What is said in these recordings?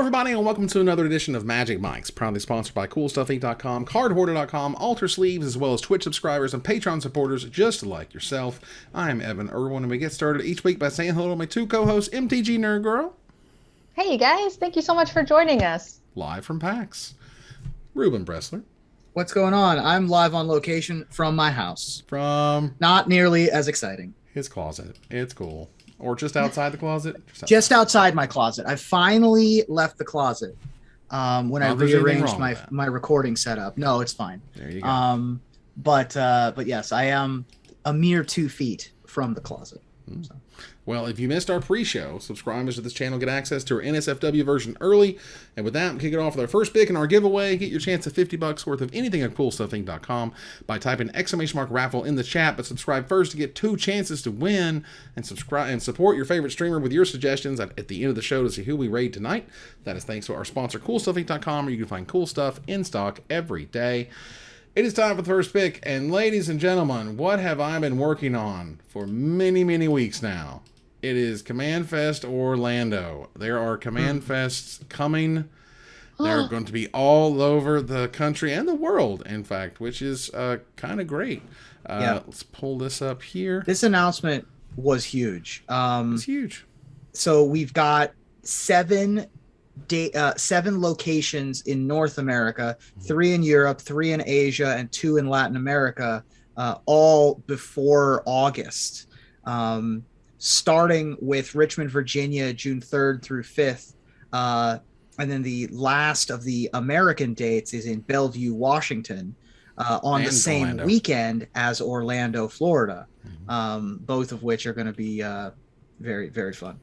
everybody, and welcome to another edition of Magic Mics, proudly sponsored by CoolStuffInc.com, CardHoarder.com, Alter Sleeves, as well as Twitch subscribers and Patreon supporters just like yourself. I am Evan Irwin, and we get started each week by saying hello to my two co-hosts, MTG Nerd Girl. Hey, you guys. Thank you so much for joining us. Live from PAX, Ruben Bressler. What's going on? I'm live on location from my house. From... Not nearly as exciting. His closet. It's cool. Or just outside the closet? Just outside my closet. I finally left the closet when I rearranged my recording setup. No, it's fine. There you go. But yes, I am a mere 2 feet from the closet. So. Well, if you missed our pre-show, subscribers to this channel get access to our NSFW version early. And with that, we kick it off with our first pick in our giveaway. Get your chance at $50 worth of anything at CoolStuffInc.com by typing !raffle in the chat. But subscribe first to get 2 chances to win, and subscribe and support your favorite streamer with your suggestions at the end of the show to see who we raid tonight. That is thanks to our sponsor, CoolStuffInc.com, where you can find cool stuff in stock every day. It is time for the first pick, and ladies and gentlemen, what have I been working on for many, many weeks now? It is CommandFest Orlando. There are CommandFests coming. They're going to be all over the country and the world, in fact, which is kind of great. Let's pull this up here. This announcement was huge. It's huge. So we've got 7 locations in North America, 3 in Europe, 3 in Asia, and 2 in Latin America, all before August. Starting with Richmond, Virginia, June 3rd through 5th. And then the last of the American dates is in Bellevue, Washington, on the same Orlando weekend as Orlando, Florida, both of which are going to be very, very fun.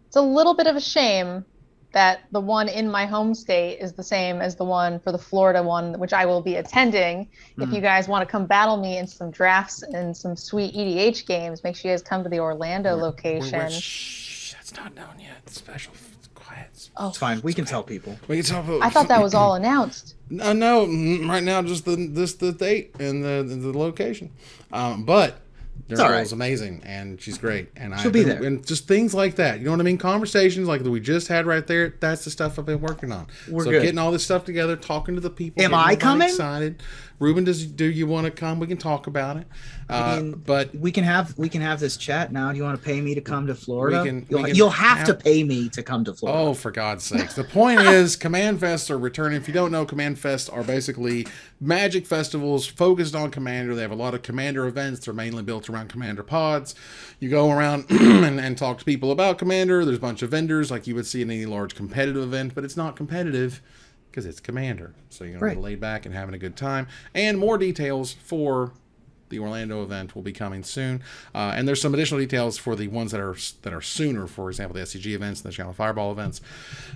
It's a little bit of a shame that the one in my home state is the same as the one for the Florida one, which I will be attending. If you guys want to come battle me in some drafts and some sweet EDH games, make sure you guys come to the Orlando location. That's not known yet. It's special. It's quiet. It's fine. We can tell people. We can tell people. I thought that was all announced. No. Right now, just the date and the location. But Nerd is amazing, and she's great, and she'll be there. And just things like that, you know what I mean? Conversations like that we just had right there. That's the stuff I've been working on. We're good. Getting all this stuff together, talking to the people. Am I coming? Excited. Ruben, do you want to come? We can talk about it. But we can have this chat now. Do you want to pay me to come to Florida? You'll have to pay me to come to Florida. Oh, for God's sakes. The point is, CommandFests are returning. If you don't know, CommandFests are basically magic festivals focused on Commander. They have a lot of Commander events. They're mainly built around Commander pods. You go around and talk to people about Commander. There's a bunch of vendors like you would see in any large competitive event, but it's not competitive because it's Commander. So you're going to be laid back and having a good time. And more details for the Orlando event will be coming soon. And there's some additional details for the ones that are sooner, for example, the SCG events and the Channel Fireball events.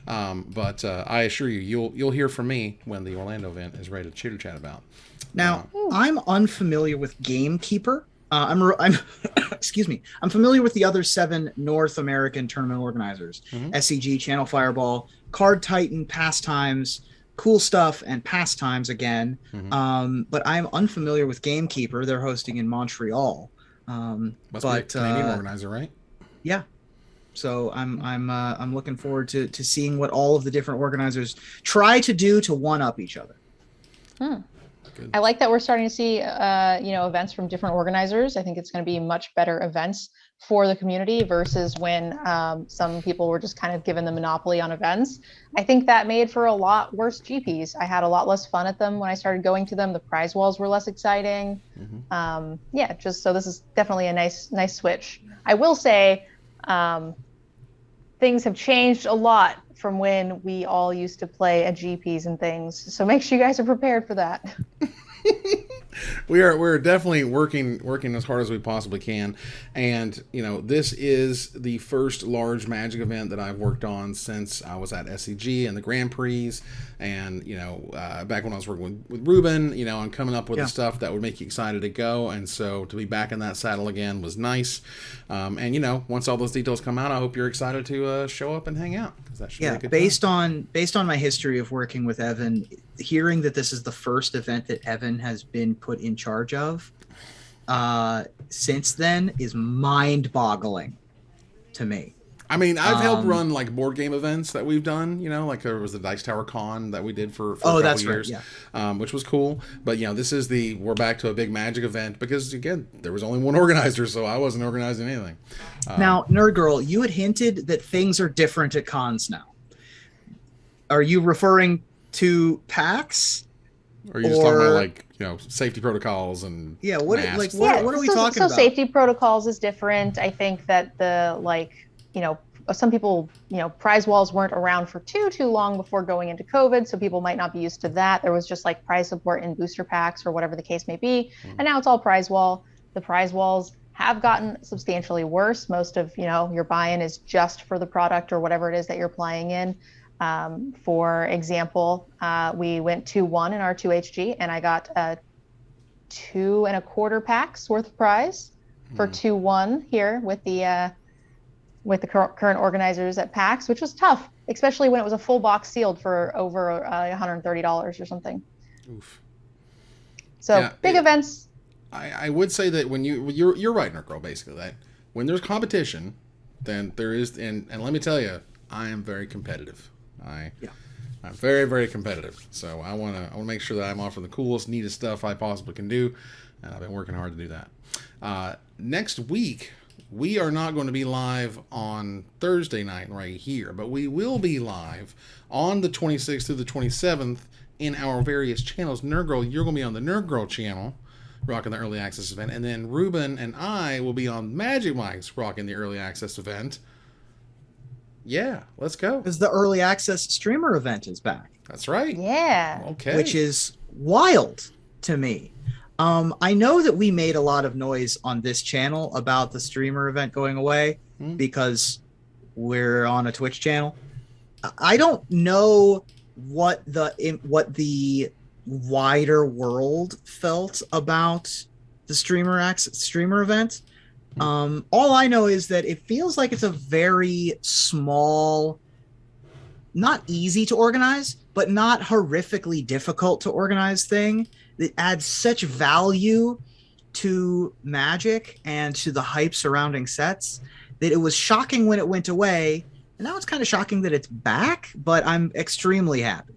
But I assure you, you'll hear from me when the Orlando event is ready to chitter chat about. Now, I'm unfamiliar with Gamekeeper. I'm excuse me. I'm familiar with the other 7 North American tournament organizers: SCG, Channel Fireball, Card Titan, Pastimes, Cool Stuff, and Pastimes again. But I'm unfamiliar with Gamekeeper. They're hosting in Montreal. Must be a Canadian organizer, right? Yeah. So I'm looking forward to seeing what all of the different organizers try to do to one up each other. I like that we're starting to see, events from different organizers. I think it's going to be much better events for the community versus when some people were just kind of given the monopoly on events. I think that made for a lot worse GPs. I had a lot less fun at them when I started going to them. The prize walls were less exciting. Just so this is definitely a nice switch. I will say things have changed a lot from when we all used to play at GPs and things. So make sure you guys are prepared for that. We're definitely working as hard as we possibly can, and this is the first large Magic event that I've worked on since I was at SCG and the Grand Prix, and back when I was working with Ruben, I'm coming up with the stuff that would make you excited to go, and so to be back in that saddle again was nice. And once all those details come out, I hope you're excited to show up and hang out, because that should be a good time. Based on my history of working with Evan, hearing that this is the first event that Evan has been put in charge of since then is mind-boggling to me. I mean, I've helped run like board game events that we've done, like there was the Dice Tower Con that we did for a couple years, which was cool. But, this is we're back to a big Magic event because, again, there was only one organizer, so I wasn't organizing anything. Now, Nerd Girl, you had hinted that things are different at cons now. Are you referring to PAX? Or are you just talking about like, safety protocols and what are we talking about? So safety protocols is different. I think that some people, prize walls weren't around for too long before going into COVID, so people might not be used to that. There was just like prize support in booster packs or whatever the case may be. And now it's all prize wall. The prize walls have gotten substantially worse. Most of, your buy-in is just for the product or whatever it is that you're playing in. For example, we went 2-1 in our 2HG, and I got 2 1/4 packs worth of prize for 2-1 here with the current organizers at PAX, which was tough, especially when it was a full box sealed for over $130 or something. Oof. So big events. I would say that when you're right, Nerd Girl, basically that when there's competition, then there is, and let me tell you, I am very competitive. I'm very, very competitive. So I want to make sure that I'm offering the coolest, neatest stuff I possibly can do, and I've been working hard to do that. Next week, we are not going to be live on Thursday night right here, but we will be live on the 26th through the 27th in our various channels. Nerd Girl, you're going to be on the Nerd Girl channel, rocking the early access event, and then Ruben and I will be on Magic Mike's rocking the early access event. Yeah, let's go. Because the early access streamer event is back. That's right. Yeah. Okay. Which is wild to me. I know that we made a lot of noise on this channel about the streamer event going away because we're on a Twitch channel. I don't know what the wider world felt about the streamer event. All I know is that it feels like it's a very small, not easy to organize, but not horrifically difficult to organize thing that adds such value to Magic and to the hype surrounding sets that it was shocking when it went away. And now it's kind of shocking that it's back, but I'm extremely happy.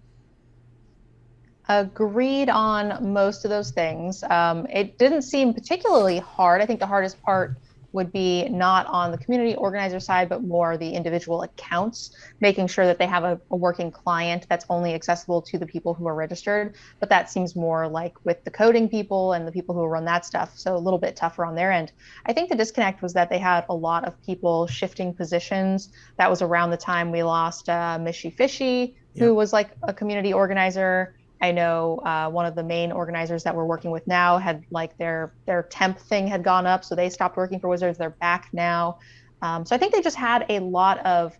Agreed on most of those things. It didn't seem particularly hard. I think the hardest part would be not on the community organizer side, but more the individual accounts, making sure that they have a working client that's only accessible to the people who are registered. But that seems more like with the coding people and the people who run that stuff. So a little bit tougher on their end. I think the disconnect was that they had a lot of people shifting positions. That was around the time we lost Mishy Fishy, who was like a community organizer. I know one of the main organizers that we're working with now had like their temp thing had gone up, so they stopped working for Wizards. They're back now. So I think they just had a lot of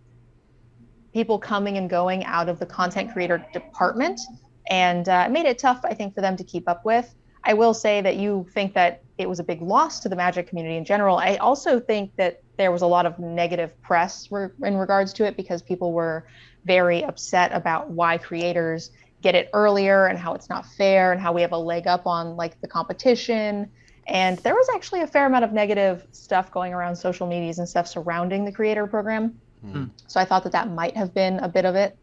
people coming and going out of the content creator department, and it made it tough, I think, for them to keep up with. I will say that you think that it was a big loss to the Magic community in general. I also think that there was a lot of negative press in regards to it because people were very upset about why creators get it earlier and how it's not fair and how we have a leg up on like the competition. And there was actually a fair amount of negative stuff going around social medias and stuff surrounding the creator program. So I thought that might have been a bit of it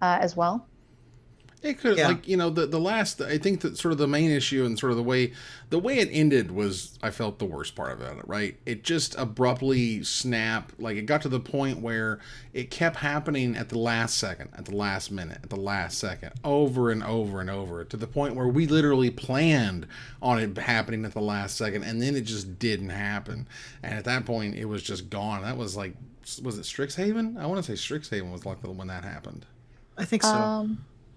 as well. It could, the last, I think that sort of the main issue and sort of the way it ended was, I felt the worst part about it, right? It just abruptly snapped, like it got to the point where it kept happening at the last second, at the last minute, at the last second, over and over and over, to the point where we literally planned on it happening at the last second, and then it just didn't happen. And at that point, it was just gone. That was like, was it Strixhaven? I want to say Strixhaven was like the when that happened. I think so.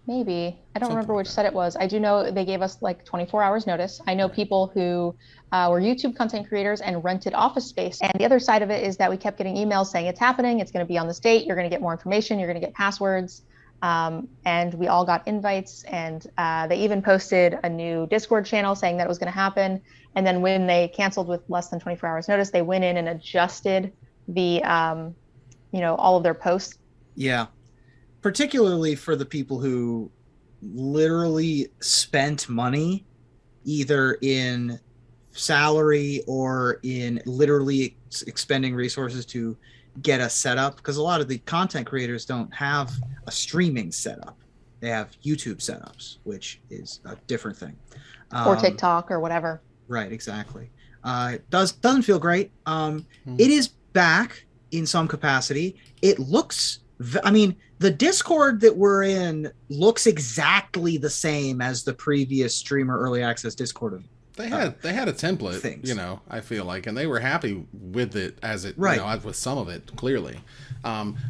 Maybe. I don't remember which set it was. I do know they gave us like 24 hours notice. I know people who were YouTube content creators and rented office space. And the other side of it is that we kept getting emails saying it's happening. It's going to be on this date. You're going to get more information. You're going to get passwords. And we all got invites. And they even posted a new Discord channel saying that it was going to happen. And then when they canceled with less than 24 hours notice, they went in and adjusted the, all of their posts. Yeah. Particularly for the people who literally spent money either in salary or in literally expending resources to get a setup, because a lot of the content creators don't have a streaming setup. They have YouTube setups, which is a different thing. Or TikTok or whatever. Right, exactly. It doesn't feel great. It is back in some capacity. It looks, I mean, the Discord that we're in looks exactly the same as the previous streamer early access Discord. They had a template, things. you know, I feel like, and they were happy with it as it, right. You know, with some of it, clearly.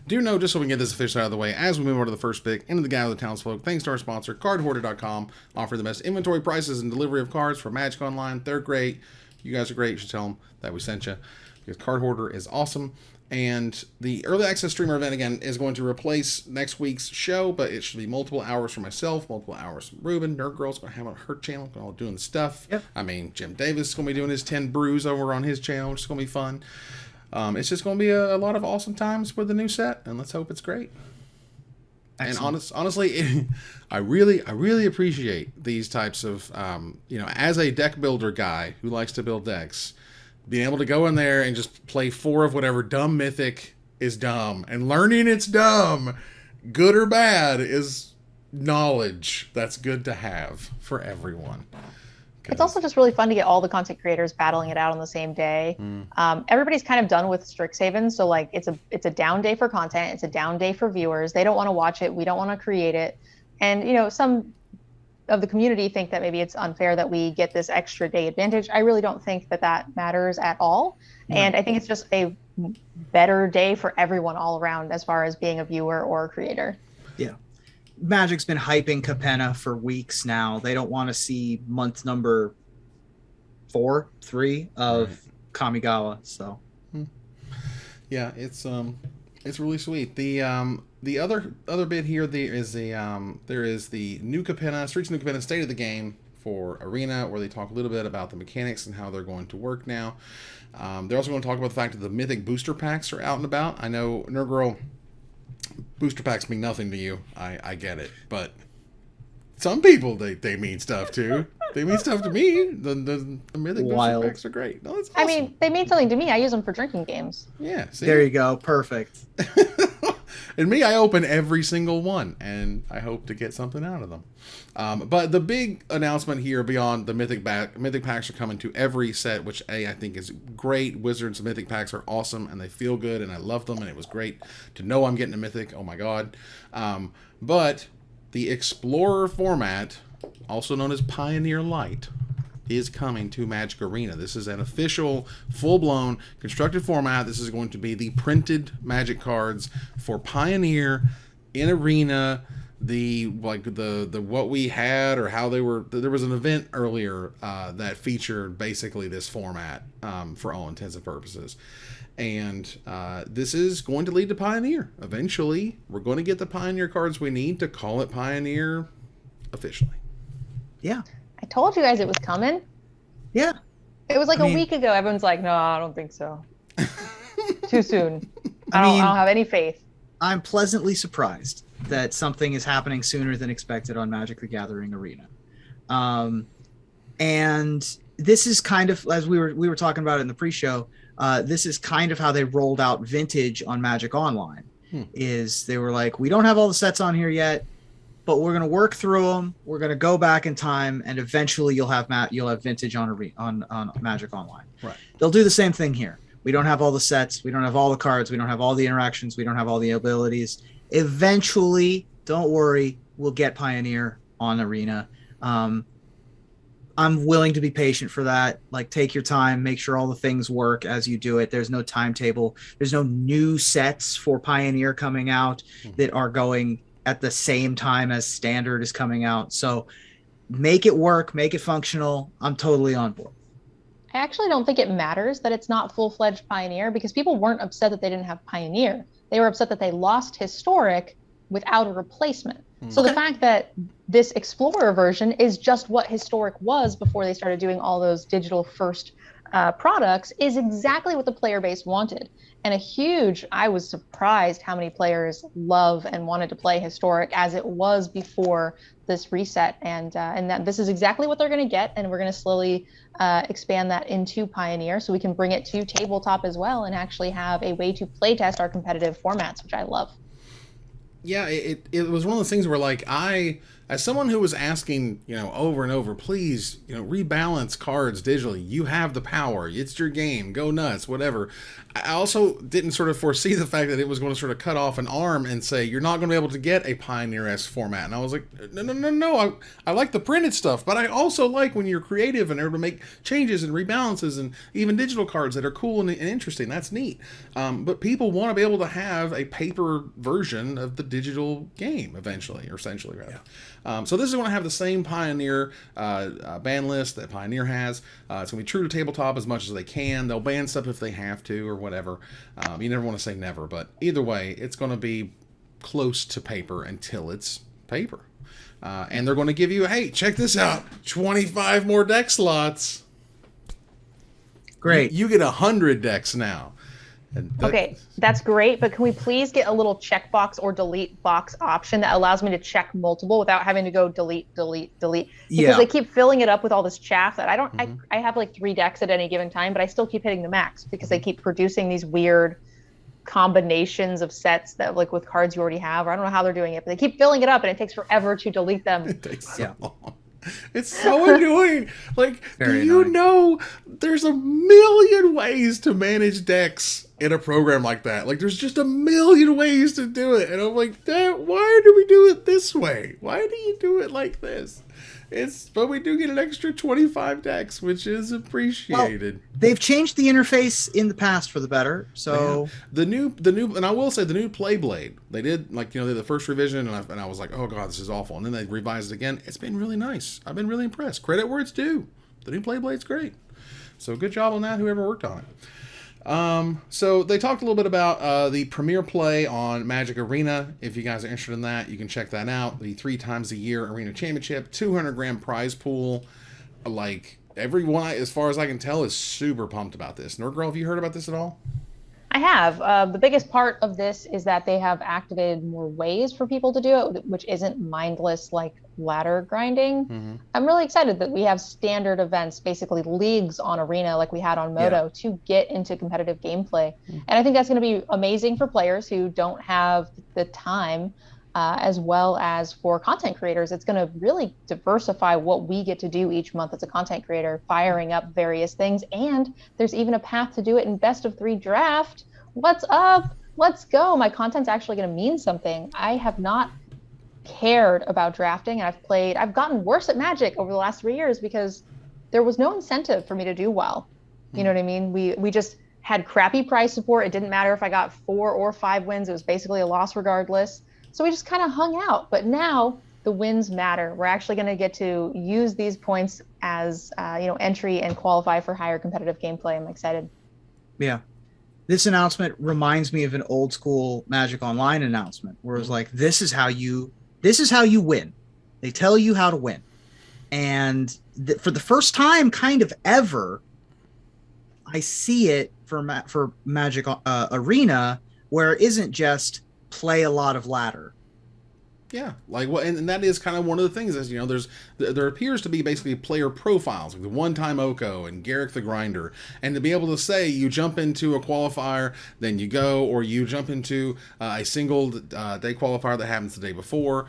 Do know, just so we can get this officially out of the way, as we move on to the first pick, into the guy with the Townsfolk, thanks to our sponsor, CardHoarder.com, offer the best inventory prices and delivery of cards for Magic Online. They're great. You guys are great. You should tell them that we sent you, because Card Hoarder is awesome. And the early access streamer event, again, is going to replace next week's show, but it should be multiple hours for myself, multiple hours from Ruben. Nerd Girl's going to have on her channel, all doing the stuff. Yep. I mean, Jim Davis is going to be doing his 10 brews over on his channel, which is going to be fun. It's just going to be a lot of awesome times with the new set, and let's hope it's great. Excellent. And honestly, I really appreciate these types of, you know, as a deck builder guy who likes to build decks, being able to go in there and just play 4 of whatever dumb mythic is dumb, and learning it's dumb, good or bad, is knowledge that's good to have for everyone. It's also just really fun to get all the content creators battling it out on the same day. Everybody's kind of done with Strixhaven, so like it's a down day for content, it's a down day for viewers. They don't want to watch it, we don't want to create it, and you know, some of the community think that maybe it's unfair that we get this extra day advantage. I really don't think that matters at all. No. And I think it's just a better day for everyone all around as far as being a viewer or a creator. Yeah. Magic's been hyping Capenna for weeks now. They don't want to see month number 3 of Kamigawa. So yeah, it's really sweet. The other bit here, there is the new Capenna, Streets of New Capenna State of the Game for Arena, where they talk a little bit about the mechanics and how they're going to work now. They're also going to talk about the fact that the Mythic booster packs are out and about. I know, Nerd Girl, booster packs mean nothing to you. I get it, but some people they mean stuff too. They mean stuff to me. The Mythic booster packs are great. No, that's awesome. I mean, they mean something to me. I use them for drinking games. Yeah, see? There you go. Perfect. And me, I open every single one, and I hope to get something out of them. But the big announcement here, beyond the Mythic packs are coming to every set, which I think is great. Wizards Mythic packs are awesome, and they feel good, and I love them, and it was great to know I'm getting a Mythic. Oh my god. But the Explorer format, also known as Pioneer Light, is coming to Magic Arena. This is an official, full-blown, constructed format. This is going to be the printed Magic cards for Pioneer in Arena. The what we had, or how they were. There was an event earlier that featured basically this format for all intents and purposes. And this is going to lead to Pioneer. Eventually, we're going to get the Pioneer cards we need to call it Pioneer officially. Yeah. I told you guys it was coming. Yeah. It was like a week ago. Everyone's like, no, I don't think so. Too soon. I don't have any faith. I'm pleasantly surprised that something is happening sooner than expected on Magic the Gathering Arena. And this is kind of, as we were talking about it in the pre-show, this is kind of how they rolled out Vintage on Magic Online. Is they were like, we don't have all the sets on here yet, but we're going to work through them. We're going to go back in time, and eventually you'll have Vintage on Magic Online. Right. They'll do the same thing here. We don't have all the sets. We don't have all the cards. We don't have all the interactions. We don't have all the abilities. Eventually, don't worry, we'll get Pioneer on Arena. I'm willing to be patient for that. Like, take your time, make sure all the things work as you do it. There's no timetable. There's no new sets for Pioneer coming out that are going at the same time as Standard is coming out. So make it work, make it functional. I'm totally on board. I actually don't think it matters that it's not full-fledged Pioneer, because people weren't upset that they didn't have Pioneer. They were upset that they lost Historic without a replacement. So the fact that this Explorer version is just what Historic was before they started doing all those digital first products is exactly what the player base wanted. And I was surprised how many players love and wanted to play Historic as it was before this reset. And that this is exactly what they're going to get. And we're going to slowly expand that into Pioneer so we can bring it to tabletop as well and actually have a way to play test our competitive formats, which I love. Yeah, it was one of those things where, like, as someone who was asking, over and over, please, rebalance cards digitally. You have the power. It's your game. Go nuts, whatever. I also didn't sort of foresee the fact that it was going to sort of cut off an arm and say, you're not going to be able to get a Pioneer-esque format. And I was like, no. I like the printed stuff, but I also like when you're creative and able to make changes and rebalances and even digital cards that are cool and interesting. That's neat. But people want to be able to have a paper version of the digital game eventually, or essentially, rather. Yeah. So this is going to have the same Pioneer ban list that Pioneer has. It's going to be true to tabletop as much as they can. They'll ban stuff if they have to or whatever. You never want to say never, but either way, it's going to be close to paper until it's paper. And they're going to give you, hey, check this out, 25 more deck slots. Great. You get 100 decks now. Okay, that's great, but can we please get a little checkbox or delete box option that allows me to check multiple without having to go delete? Because they keep filling it up with all this chaff that I have like 3 decks at any given time, but I still keep hitting the max because they keep producing these weird combinations of sets that, like, with cards you already have, or I don't know how they're doing it, but they keep filling it up and it takes forever to delete them. It takes so long. It's so annoying. Like, there's a million ways to manage decks in a program like that. Like, there's just a million ways to do it. And I'm like, Dad, why do we do it this way? Why do you do it like this? But we do get an extra 25 decks, which is appreciated. Well, they've changed the interface in the past for the better. So the new, and I will say the new Playblade, they did, like, the first revision, and I was like, oh god, this is awful. And then they revised it again. It's been really nice. I've been really impressed. Credit where it's due. The new Playblade's great. So good job on that, whoever worked on it. So they talked a little bit about the Premier Play on Magic Arena. If you guys are interested in that, you can check that out. The 3 times a year Arena Championship, 200-gram prize pool. Like, everyone, as far as I can tell, is super pumped about this. Nerdgirl, have you heard about this at all? I have. The biggest part of this is that they have activated more ways for people to do it, which isn't mindless, like, ladder grinding. Mm-hmm. I'm really excited that we have standard events, basically leagues on Arena like we had on Moto, to get into competitive gameplay. Mm-hmm. And I think that's going to be amazing for players who don't have the time, as well as for content creators. It's going to really diversify what we get to do each month as a content creator, firing up various things. And there's even a path to do it in best of 3 draft. What's up? Let's go. My content's actually going to mean something. I have not cared about drafting, and I've gotten worse at Magic over the last 3 years because there was no incentive for me to do well. You know what I mean? We just had crappy prize support. It didn't matter if I got 4 or 5 wins. It was basically a loss regardless. So we just kind of hung out. But now the wins matter. We're actually going to get to use these points as entry and qualify for higher competitive gameplay. I'm excited. Yeah. This announcement reminds me of an old school Magic Online announcement where it was like, this is how you win. They tell you how to win. And for the first time kind of ever, I see it for Magic Arena, where it isn't just play a lot of ladder. Yeah, like what, and that is kind of one of the things is, there appears to be basically player profiles, like the one-time Oko and Garrick the Grinder, and to be able to say you jump into a qualifier, then you go, or you jump into a single day qualifier that happens the day before,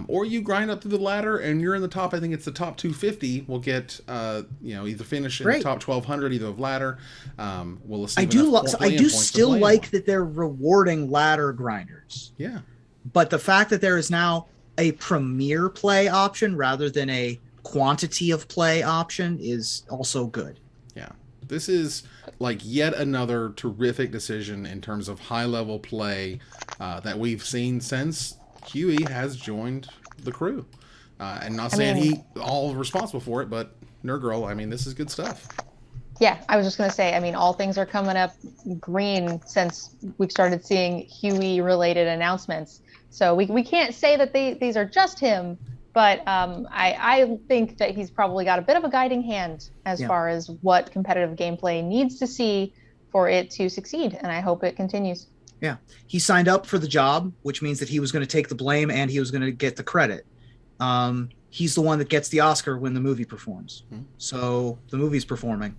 or you grind up through the ladder and you're in the top. I think it's the top 250 will get either finish in the top 1200 either of ladder. I do still like that they're rewarding ladder grinders. Yeah. But the fact that there is now a premier play option rather than a quantity of play option is also good. Yeah. This is like yet another terrific decision in terms of high-level play that we've seen since Huey has joined the crew. And not saying he all responsible for it, but Nerdgirl, this is good stuff. Yeah, I was just going to say, all things are coming up green since we've started seeing Huey-related announcements. So we can't say that these are just him, But I think that he's probably got a bit of a guiding hand as far as what competitive gameplay needs to see for it to succeed. And I hope it continues. Yeah. He signed up for the job, which means that he was going to take the blame and he was going to get the credit. He's the one that gets the Oscar when the movie performs. So the movie's performing.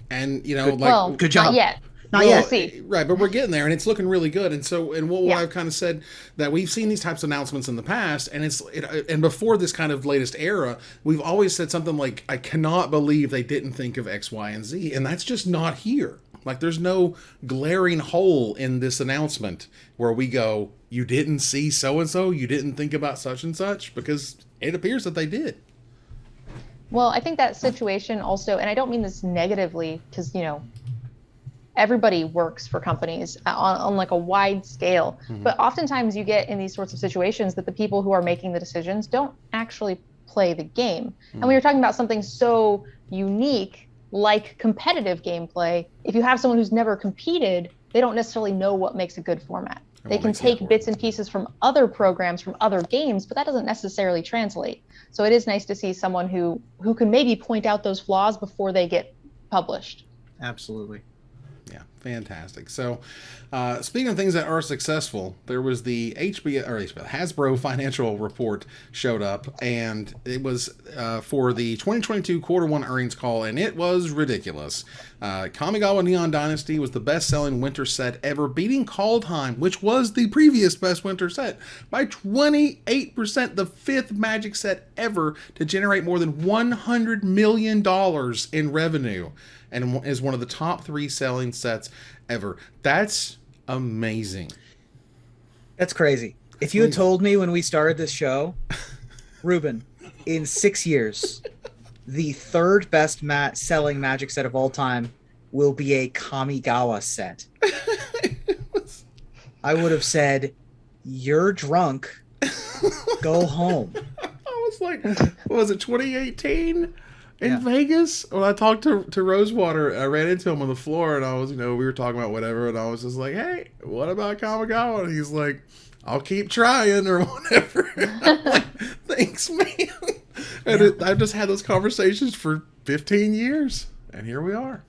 And, you know, good job. Not yet. Not yet. See. Right, but we're getting there, and it's looking really good. And so, and what I've kind of said, that we've seen these types of announcements in the past, and and before this kind of latest era, we've always said something like, I cannot believe they didn't think of X, Y, and Z, and that's just not here. Like, there's no glaring hole in this announcement where we go, you didn't see so-and-so, you didn't think about such and such, because it appears that they did. Well, I think that situation also, and I don't mean this negatively, because, you know, everybody works for companies on like a wide scale, but oftentimes you get in these sorts of situations that the people who are making the decisions don't actually play the game. And we were talking about something so unique like competitive gameplay. If you have someone who's never competed, they don't necessarily know what makes a good format. They can take bits and pieces from other programs, from other games, but that doesn't necessarily translate. So it is nice to see someone who can maybe point out those flaws before they get published. Absolutely. Yeah, fantastic. So, speaking of things that are successful, there was the Hasbro financial report showed up, and it was for the 2022 quarter one earnings call, and it was ridiculous. Kamigawa Neon Dynasty was the best-selling winter set ever, beating Call Time, which was the previous best winter set, by 28%, the fifth Magic set ever to generate more than $100 million in revenue, and is one of the top 3 selling sets ever. That's amazing. That's crazy. If you had told me when we started this show, Ruben, in 6 years, the third best selling Magic set of all time will be a Kamigawa set, I would have said, you're drunk. Go home. I was like, what was it, 2018? In Vegas, when I talked to Rosewater, I ran into him on the floor, and I was, we were talking about whatever, and I was just like, hey, what about Kamigawa? And he's like, I'll keep trying, or whatever. I'm like, thanks, man. And I've just had those conversations for 15 years, and here we are.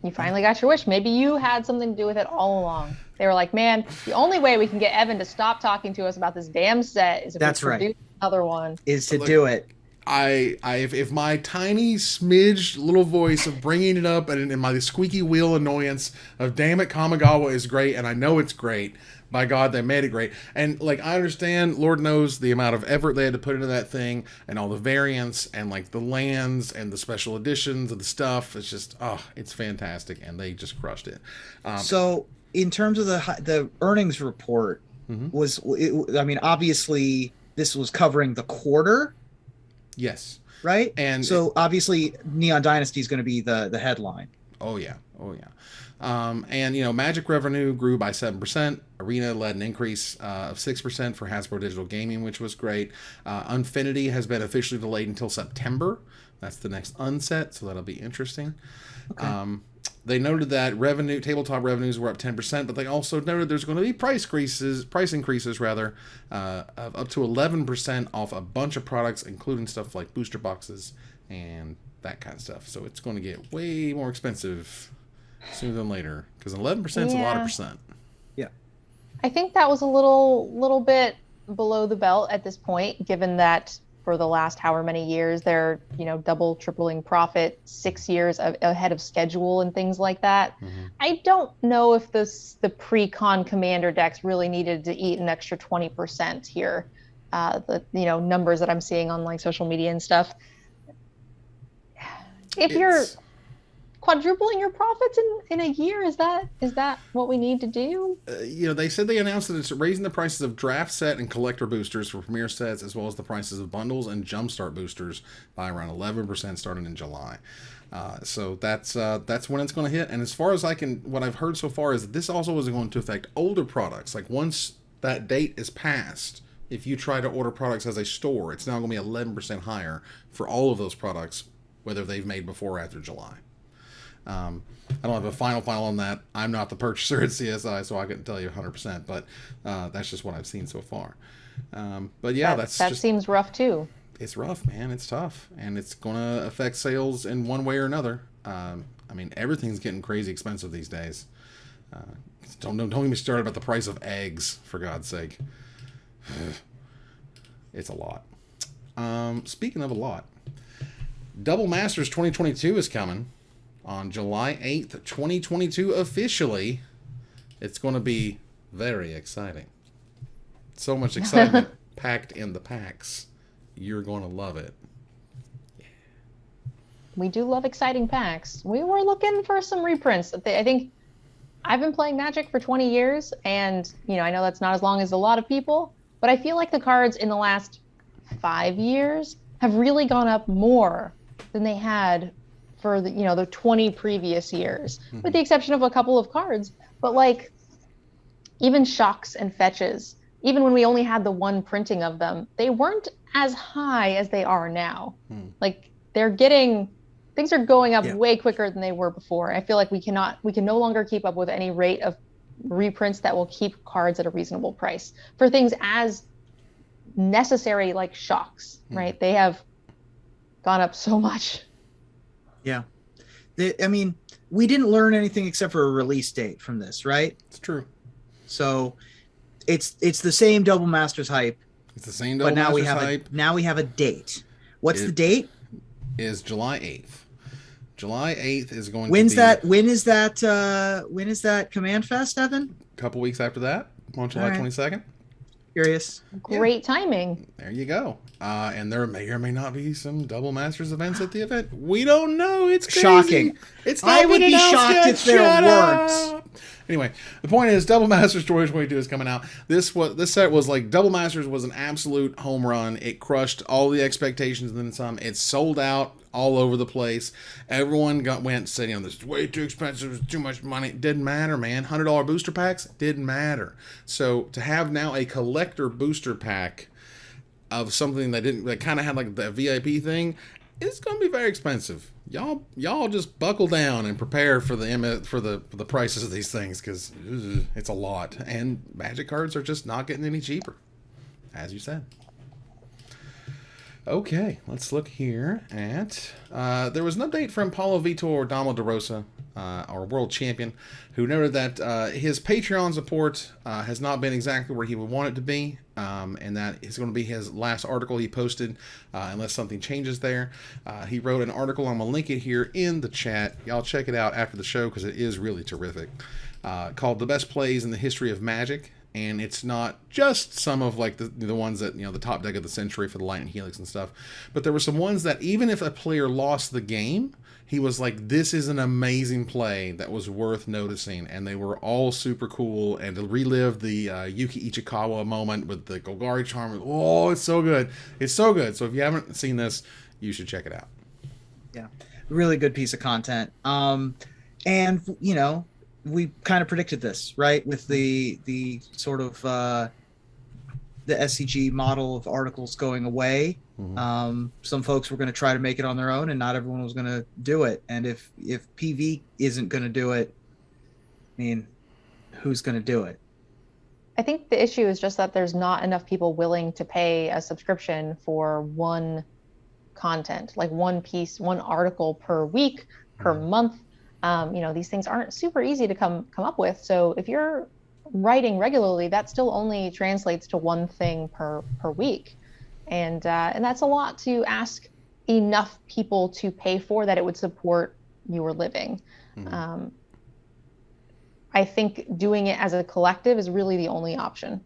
You finally got your wish. Maybe you had something to do with it all along. They were like, man, the only way we can get Evan to stop talking to us about this damn set is if we produce another one. Is to do it. If my tiny smidge little voice of bringing it up and my squeaky wheel annoyance of damn it, Kamigawa is great, and I know it's great. By God, they made it great. And like, I understand, Lord knows the amount of effort they had to put into that thing, and all the variants, and like the lands, and the special editions of the stuff. It's just, it's fantastic, and they just crushed it. So, in terms of the earnings report, obviously this was covering the quarter. Yes. Right? And so obviously Neon Dynasty is going to be the headline. Oh yeah. And Magic revenue grew by 7%. Arena led an increase of 6% for Hasbro Digital Gaming, which was great. Unfinity has been officially delayed until September. That's the next unset, so that'll be interesting. Okay. They noted that tabletop revenues were up 10%, but they also noted there's going to be price increases of up to 11% off a bunch of products, including stuff like booster boxes and that kind of stuff. So it's going to get way more expensive sooner than later, because 11% is a lot of percent. Yeah, I think that was a little bit below the belt at this point, given that for the last however many years they're double tripling profit 6 years ahead of schedule and things like that. I don't know if the pre-con commander decks really needed to eat an extra 20% here. The numbers that I'm seeing on like social media and stuff, if you're quadrupling your profits in a year, is that what we need to do? They said they announced that it's raising the prices of draft set and collector boosters for premier sets, as well as the prices of bundles and jumpstart boosters by around 11% starting in July. So that's when it's going to hit. And as far as what I've heard so far is that this also is going to affect older products. Like, once that date is passed, if you try to order products as a store, it's now going to be 11% higher for all of those products, whether they've made before or after July. I don't have a final on that. I'm not the purchaser at CSI, so I couldn't tell you 100%, but that's just what I've seen so far. But yeah, that seems rough too. It's rough, man. It's tough, and it's going to affect sales in one way or another. I mean, everything's getting crazy expensive these days. Don't get me started about the price of eggs, for God's sake. It's a lot. Speaking of a lot, Double Masters 2022 is coming on July 8th, 2022 officially. It's going to be very exciting. So much excitement packed in the packs. You're going to love it. We do love exciting packs. We were looking for some reprints. I think I've been playing Magic for 20 years, and I know that's not as long as a lot of people, but I feel like the cards in the last 5 years have really gone up more than they had for the 20 previous years, with the exception of a couple of cards. But like even shocks and fetches, even when we only had the one printing of them, they weren't as high as they are now. Like things are going up way quicker than they were before. I feel like we can no longer keep up with any rate of reprints that will keep cards at a reasonable price for things as necessary like shocks, right? They have gone up so much. Yeah. I mean, we didn't learn anything except for a release date from this, right? It's true. So it's the same Double Masters hype. It's the same Double Masters hype. Now we have a date. What's the date? Is July 8th. July 8th is going When is that CommandFest, Evan? A couple weeks after that, on July 22nd. Curious. Great timing. There you go. And there may or may not be some Double Masters events at the event. We don't know. It's crazy. Shocking. It's I would be shocked if there weren't. Anyway, the point is, Double Masters 2022 is coming out. This set was like, Double Masters was an absolute home run. It crushed all the expectations and then some. It sold out all over the place. Everyone went saying, this is way too expensive, it's too much money. It didn't matter, man. $100 booster packs didn't matter. So to have now a collector booster pack of something that kind of had like the VIP thing, it's going to be very expensive. Y'all just buckle down and prepare for the prices of these things, because it's a lot. And Magic cards are just not getting any cheaper, as you said. Okay, let's look here at... there was an update from Paulo Vitor Damo de Rosa, our world champion, who noted that his Patreon support has not been exactly where he would want it to be, and that is going to be his last article he posted, unless something changes there. He wrote an article, I'm going to link it here in the chat. Y'all check it out after the show, because it is really terrific, called The Best Plays in the History of Magic. And it's not just some of like the ones that, the top deck of the century for the Lightning Helix and stuff, but there were some ones that even if a player lost the game, he was like, this is an amazing play that was worth noticing. And they were all super cool. And to relive the Yuki Ichikawa moment with the Golgari Charm, oh, it's so good. It's so good. So if you haven't seen this, you should check it out. Yeah, really good piece of content. And, we kind of predicted this, right? With the sort of the SCG model of articles going away. Some folks were going to try to make it on their own, and not everyone was going to do it. And if PV isn't going to do it, I mean, who's going to do it? I think the issue is just that there's not enough people willing to pay a subscription for one content, like one piece, one article per week, per month. These things aren't super easy to come up with. So if you're writing regularly, that still only translates to one thing per week. And that's a lot to ask enough people to pay for that it would support your living. I think doing it as a collective is really the only option.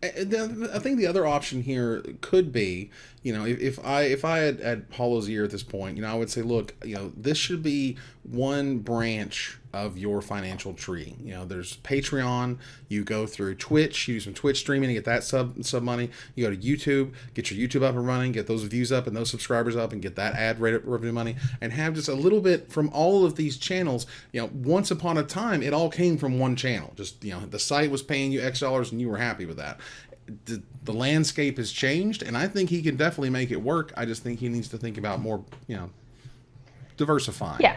I think the other option here could be, if I had Paulo's ear at this point, I would say, look, this should be one branch of your financial tree. There's Patreon, you go through Twitch, you do some Twitch streaming to get that sub money. You go to YouTube, get your YouTube up and running, get those views up and those subscribers up, and get that ad revenue money, and have just a little bit from all of these channels. Once upon a time, it all came from one channel. Just, the site was paying you X dollars and you were happy with that. The landscape has changed, and I think he can definitely make it work. I just think he needs to think about more, diversifying. Yeah.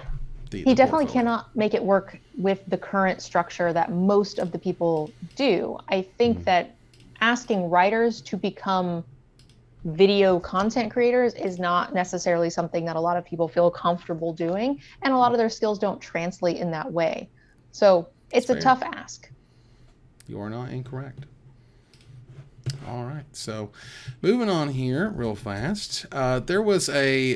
he definitely cannot make it work with the current structure that most of the people do. I think that asking writers to become video content creators is not necessarily something that a lot of people feel comfortable doing, and a lot of their skills don't translate in that way. So it's a tough ask. You are not incorrect. All right, so moving on here real fast. There was a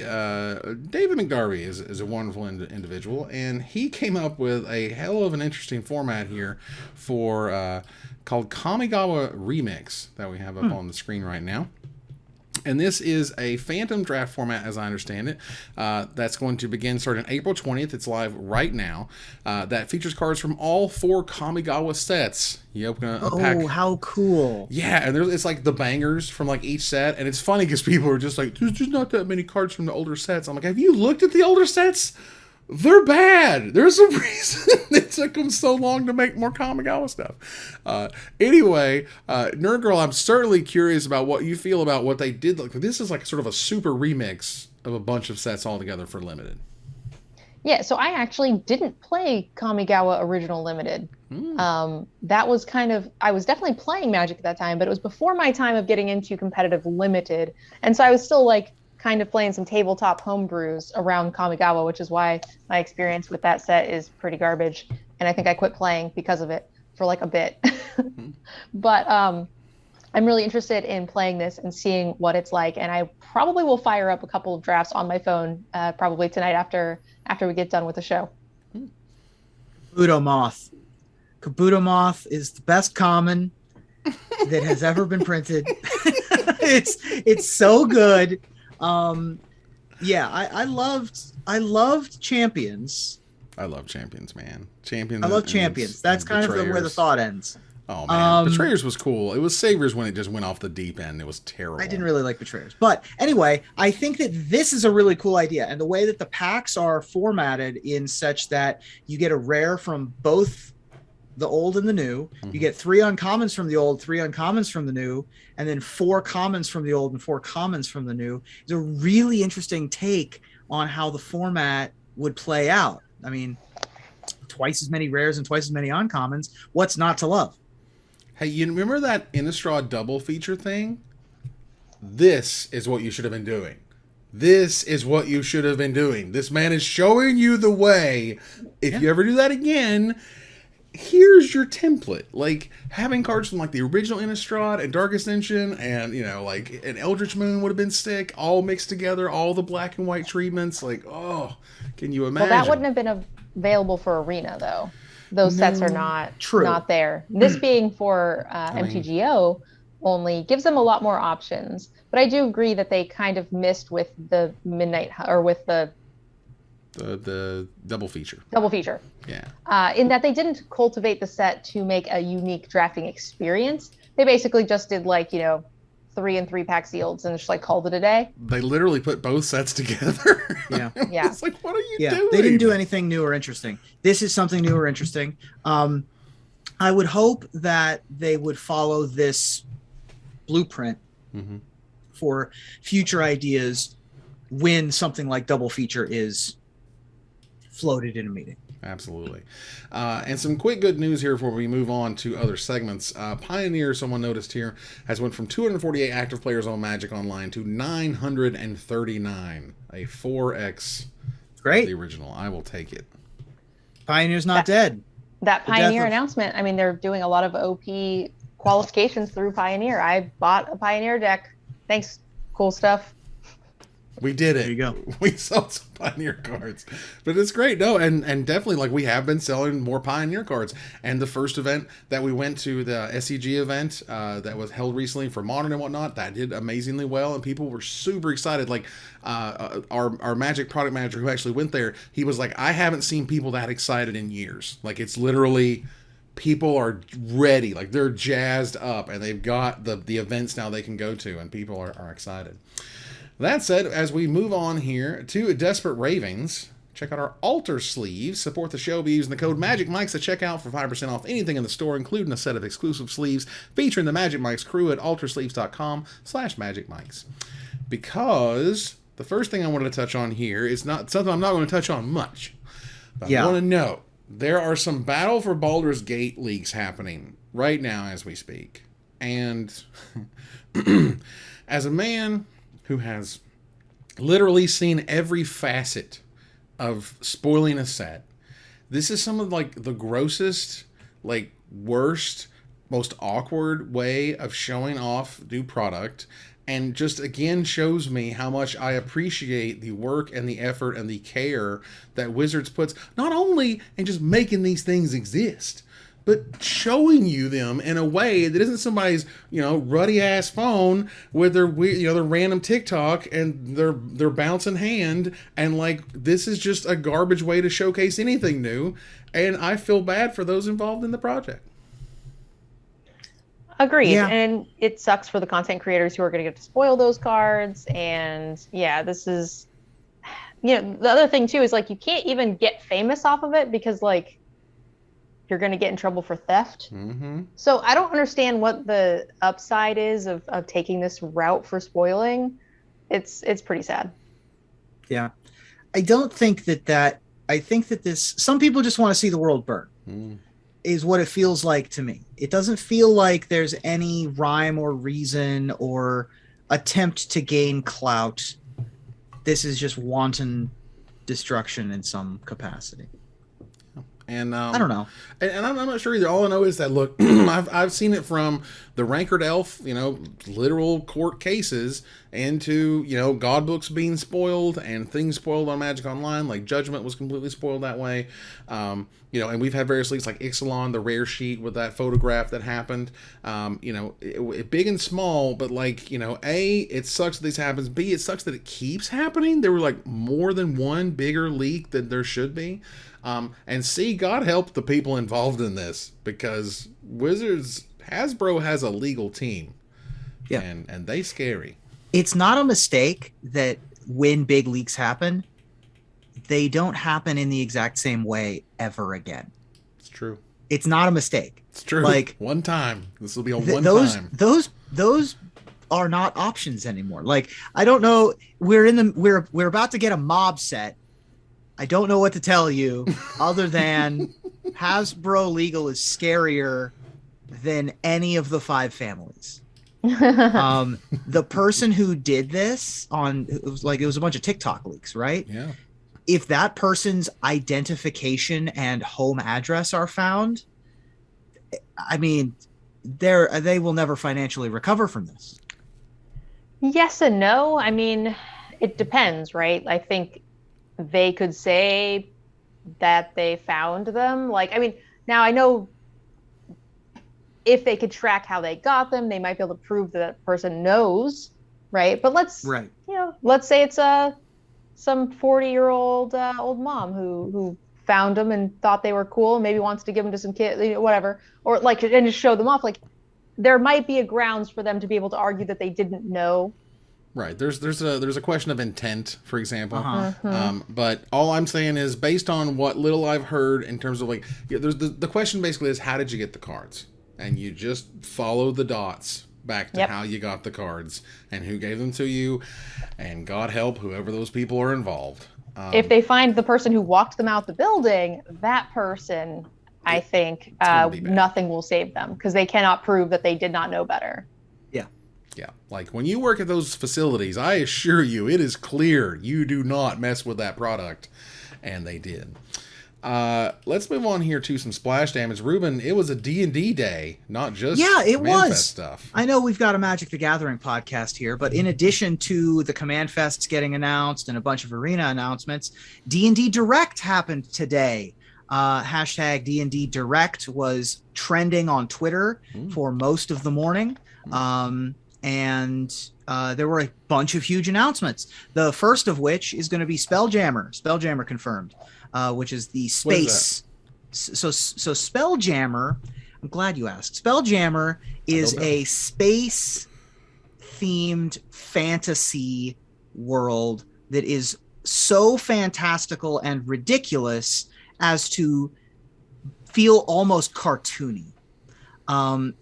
David McDarby is a wonderful individual, and he came up with a hell of an interesting format here for called Kamigawa Remix that we have up on the screen right now. And this is a Phantom Draft format, as I understand it, that's going to begin starting April 20th. It's live right now. That features cards from all 4 Kamigawa sets. You open a pack. Oh, how cool. Yeah, and it's like the bangers from like each set. And it's funny because people are just like, there's just not that many cards from the older sets. I'm like, have you looked at the older sets? They're bad. There's a reason it took them so long to make more Kamigawa stuff. Anyway, Nerd Girl, I'm certainly curious about what you feel about what they did. This is like sort of a super remix of a bunch of sets all together for Limited. Yeah, so I actually didn't play Kamigawa Original Limited. That was I was definitely playing Magic at that time, but it was before my time of getting into competitive Limited. And so I was still like kind of playing some tabletop homebrews around Kamigawa, which is why my experience with that set is pretty garbage. And I think I quit playing because of it for like a bit. But I'm really interested in playing this and seeing what it's like. And I probably will fire up a couple of drafts on my phone probably tonight after we get done with the show. Kabuto Moth. Kabuto Moth is the best common that has ever been printed. It's so good. I loved Champions. I love Champions, man. Champions. I love Champions. That's kind of where the thought ends. Oh man, Betrayers was cool. It was Saviors when it just went off the deep end. It was terrible. I didn't really like Betrayers, but anyway, I think that this is a really cool idea, and the way that the packs are formatted in such that you get a rare from both the old and the new. You get 3 uncommons from the old, 3 uncommons from the new, and then 4 commons from the old and 4 commons from the new. It's a really interesting take on how the format would play out. I mean, twice as many rares and twice as many uncommons. What's not to love? Hey, you remember that Innistrad double feature thing? This is what you should have been doing. This is what you should have been doing. This man is showing you the way. If you ever do that again, here's your template. Like having cards from like the original Innistrad and Dark Ascension and like an Eldritch Moon would have been sick, all mixed together, all the black and white treatments. Like, oh, can you imagine? Well, that wouldn't have been available for Arena though. Those sets are not there. This being for MTGO only gives them a lot more options. But I do agree that they kind of missed with the Midnight or with the double feature. Yeah. In that they didn't cultivate the set to make a unique drafting experience. They basically just did 3 and 3 pack sealeds and just called it a day. They literally put both sets together. Yeah. It's like, what are you doing? They didn't do anything new or interesting. This is something new or interesting. I would hope that they would follow this blueprint for future ideas when something like double feature is floated in a meeting. Absolutely. And some quick good news here before we move on to other segments. Pioneer, someone noticed here, has went from 248 active players on Magic Online to 939. A 4x. Great. The original. I will take it. Pioneer's not dead. That Pioneer announcement, I mean, they're doing a lot of OP qualifications through Pioneer. I bought a Pioneer deck. Thanks. Cool stuff. We did it. There you go. We sold some Pioneer cards. But it's great. No, and definitely, we have been selling more Pioneer cards. And the first event that we went to, the SEG event that was held recently for Modern and whatnot, that did amazingly well. And people were super excited. Our Magic product manager who actually went there, he was like, I haven't seen people that excited in years. It's literally... people are ready. They're jazzed up. And they've got the events now they can go to. And people are excited. That said, as we move on here to Desperate Ravings, check out our Altar sleeves. Support the show by using the code MAGICMIKES at checkout for 5% off anything in the store, including a set of exclusive sleeves featuring the Magic Mikes crew at altarsleeves.com/MagicMikes. Because the first thing I wanted to touch on here is not something I'm not going to touch on much, But I want to note, there are some Battle for Baldur's Gate leaks happening right now as we speak. And as a man who has literally seen every facet of spoiling a set, this is some of like the grossest, like worst, most awkward way of showing off new product, and just again shows me how much I appreciate the work and the effort and the care that Wizards puts not only in just making these things exist, but showing you them in a way that isn't somebody's, ruddy ass phone with their their random TikTok and their bouncing hand, and like, this is just a garbage way to showcase anything new, and I feel bad for those involved in the project. Agreed. Yeah. And it sucks for the content creators who are going to get to spoil those cards. And yeah, this is, the other thing too is like, you can't even get famous off of it because like, you're going to get in trouble for theft. Mm-hmm. So I don't understand what the upside is of taking this route for spoiling. It's pretty sad. Yeah. I don't think I think that some people just want to see the world burn. Is what it feels like to me. It doesn't feel like there's any rhyme or reason or attempt to gain clout. This is just wanton destruction in some capacity. And I don't know. And I'm not sure either. All I know is that, look, I've seen it from the Rankered Elf, literal court cases, into, God books being spoiled and things spoiled on Magic Online. Like Judgment was completely spoiled that way. And we've had various leaks like Ixalan, the rare sheet with that photograph that happened. Big and small, but like, A, it sucks that this happens. B, it sucks that it keeps happening. There were like more than one bigger leak than there should be. And C, God help the people involved in this, because Hasbro has a legal team. Yeah. And they scary. It's not a mistake that when big leaks happen, they don't happen in the exact same way ever again. It's true. It's not a mistake. It's true. Like one time. This will be a one time. Those are not options anymore. Like, I don't know. We're about to get a mob set. I don't know what to tell you other than Hasbro Legal is scarier than any of the 5 families. The person who did this it was a bunch of TikTok leaks, right? Yeah. If that person's identification and home address are found, I mean, they will never financially recover from this. Yes and no. I mean, it depends, right? I think they could say that they found them. Like, I mean, now I know if they could track how they got them, they might be able to prove that person knows, right? But let's say it's some 40-year-old old mom who found them and thought they were cool, maybe wants to give them to some kid, whatever, or like, and just show them off. Like, there might be a grounds for them to be able to argue that they didn't know. Right. There's a question of intent, for example. But all I'm saying is, based on what little I've heard in terms of like, there's the question basically is, how did you get the cards? And you just follow the dots back to how you got the cards and who gave them to you, and God help whoever those people are involved. If they find the person who walked them out the building, that person, I think nothing will save them, because they cannot prove that they did not know better. Yeah, like when you work at those facilities, I assure you, it is clear you do not mess with that product, and they did. Let's move on here to some splash damage. Ruben, it was a D&D day, not just CommandFest stuff. I know we've got a Magic the Gathering podcast here, but in addition to the CommandFests getting announced and a bunch of arena announcements, D&D Direct happened today. Hashtag D&D Direct was trending on Twitter for most of the morning. And there were a bunch of huge announcements. The first of which is going to be Spelljammer confirmed, which is the space. So Spelljammer, I'm glad you asked. Spelljammer is a space themed fantasy world that is so fantastical and ridiculous as to feel almost cartoony.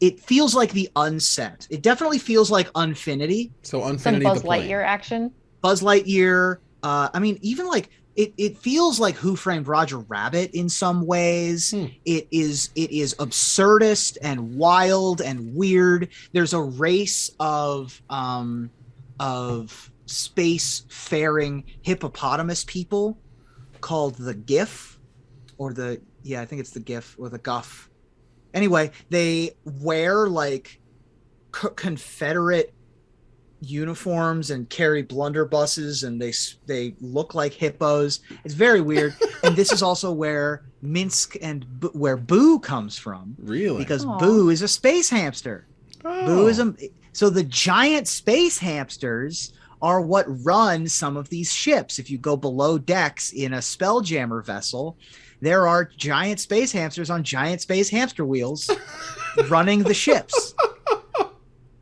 It feels like the Unset. It definitely feels like Unfinity. So Unfinity, some Buzz Lightyear action. Buzz Lightyear. I mean, even like it feels like Who Framed Roger Rabbit in some ways. It is absurdist and wild and weird. There's a race of space-faring hippopotamus people called the GIF, or I think it's the GIF or the Guff. Anyway, they wear like Confederate uniforms and carry blunderbusses, and they look like hippos. It's very weird. And this is also where Minsk and where Boo comes from. Really? Because Boo is a space hamster. Boo is so the giant space hamsters are what run some of these ships. If you go below decks in a Spelljammer vessel, there are giant space hamsters on giant space hamster wheels running the ships.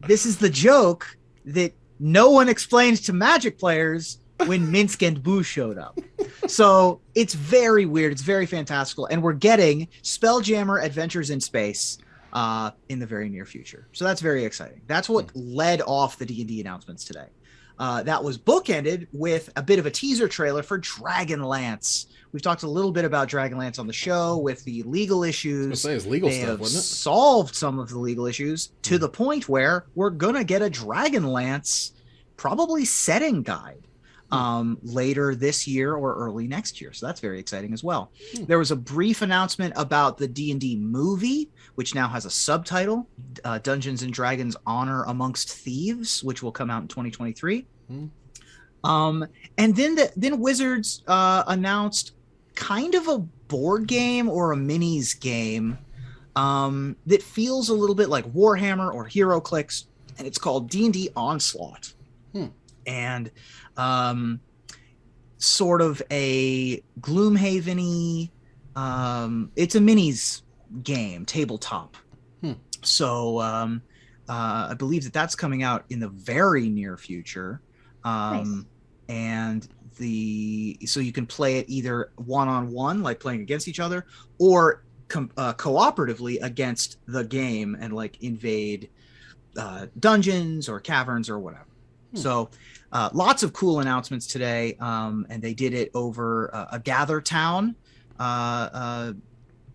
This is the joke that no one explained to Magic players when Minsk and Boo showed up. So it's very weird. It's very fantastical. And we're getting Spelljammer Adventures in Space in the very near future. So that's very exciting. That's what led off the D&D announcements today. That was bookended with a bit of a teaser trailer for Dragonlance. We've talked a little bit about Dragonlance on the show with the legal issues. I was gonna say, it's legal they stuff, have wasn't it? solved some of the legal issues to the point where we're going to get a Dragonlance probably setting guide later this year or early next year. So that's very exciting as well. There was a brief announcement about the D&D movie, which now has a subtitle, Dungeons and Dragons Honor Amongst Thieves, which will come out in 2023. And then Wizards announced kind of a board game or a minis game that feels a little bit like Warhammer or HeroClix, and it's called D&D Onslaught. And sort of a Gloomhaven-y, it's a minis game, tabletop. So I believe that's coming out in the very near future. Nice. And so you can play it either one-on-one, like playing against each other, or cooperatively against the game and like invade dungeons or caverns or whatever. So lots of cool announcements today, and they did it over a Gather Town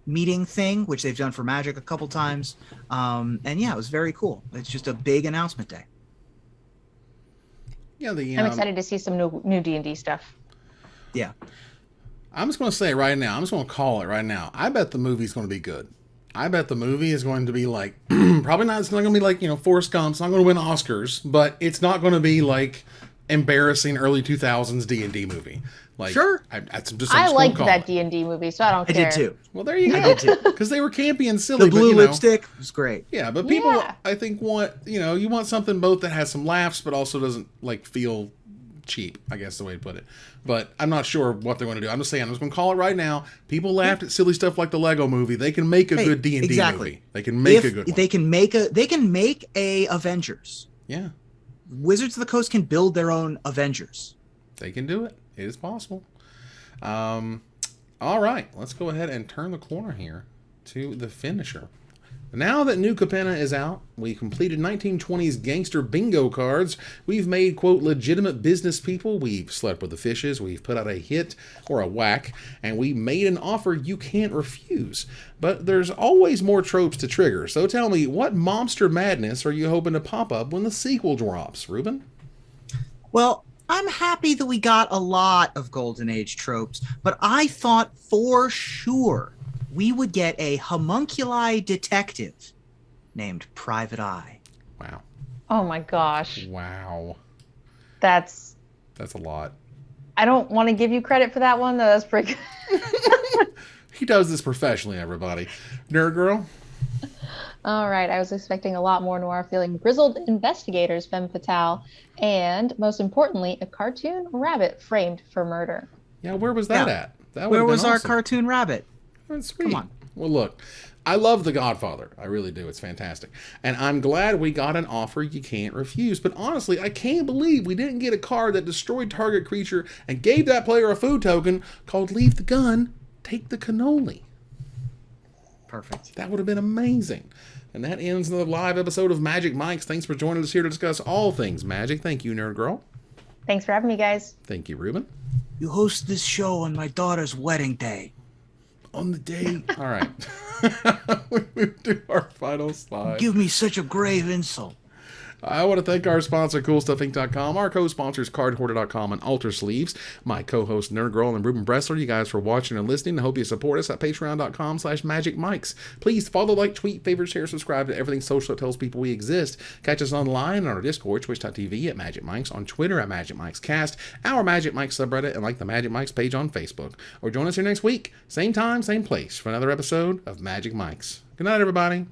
meeting thing, which they've done for Magic a couple times. And yeah, it was very cool. It's just a big announcement day. Yeah, I'm excited to see some new D&D stuff. Yeah. I'm just going to say it right now. I'm just going to call it right now. I bet the movie's going to be good. I bet the movie is going to be like, probably not, it's not going to be like, Forrest Gump. It's not going to win Oscars, but it's not going to be like embarrassing early 2000s D&D movie. Like, sure. I liked that D&D movie, so I don't care. I did too. Well, there you go. I did too. Because they were campy and silly. The blue lipstick was great. Yeah, but people, I think, want, you want something both that has some laughs, but also doesn't like feel cheap, I guess the way to put it. But I'm not sure what they're going to do. I'm just saying, I'm just going to call it right now. People laughed at silly stuff like the Lego movie. They can make a good D&D movie. They can make a good one. They can make a Avengers. Yeah. Wizards of the Coast can build their own Avengers. They can do it. It is possible. All right, let's go ahead and turn the corner here to the finisher. Now that new Capenna is out, we completed 1920s gangster bingo cards. We've made, quote, legitimate business people. We've slept with the fishes. We've put out a hit or a whack. And we made an offer you can't refuse. But there's always more tropes to trigger. So tell me, what mobster madness are you hoping to pop up when the sequel drops, Ruben? Well, I'm happy that we got a lot of Golden Age tropes, but I thought for sure we would get a homunculi detective named Private Eye. Wow. Oh my gosh. Wow. That's a lot. I don't want to give you credit for that one, though. That's pretty good. He does this professionally, everybody. Nerd Girl? All right. I was expecting a lot more noir-feeling grizzled investigators, femme fatale, and most importantly, a cartoon rabbit framed for murder. Yeah, where was that at? Where was our cartoon rabbit? That's sweet. Come on. Well, look, I love The Godfather. I really do. It's fantastic. And I'm glad we got an offer you can't refuse. But honestly, I can't believe we didn't get a card that destroyed target creature and gave that player a food token called Leave the Gun, Take the Cannoli. Perfect. That would have been amazing. And that ends the live episode of Magic Mics. Thanks for joining us here to discuss all things Magic. Thank you, Nerd Girl. Thanks for having me, guys. Thank you, Ruben. You host this show on my daughter's wedding day. On the day. All right. We move to our final slide. Give me such a grave insult. I want to thank our sponsor, CoolStuffInc.com, our co-sponsors, CardHoarder.com and Alter Sleeves, my co-host, Nerd Girl and Ruben Bressler. You guys for watching and listening. I hope you support us at Patreon.com/MagicMikes. Please follow, like, tweet, favorite, share, subscribe to everything social that tells people we exist. Catch us online on our Discord, twitch.tv at Magic Mikes, on Twitter at Magic Mikes Cast, our Magic Mikes subreddit, and like the Magic Mikes page on Facebook. Or join us here next week, same time, same place, for another episode of Magic Mikes. Good night, everybody.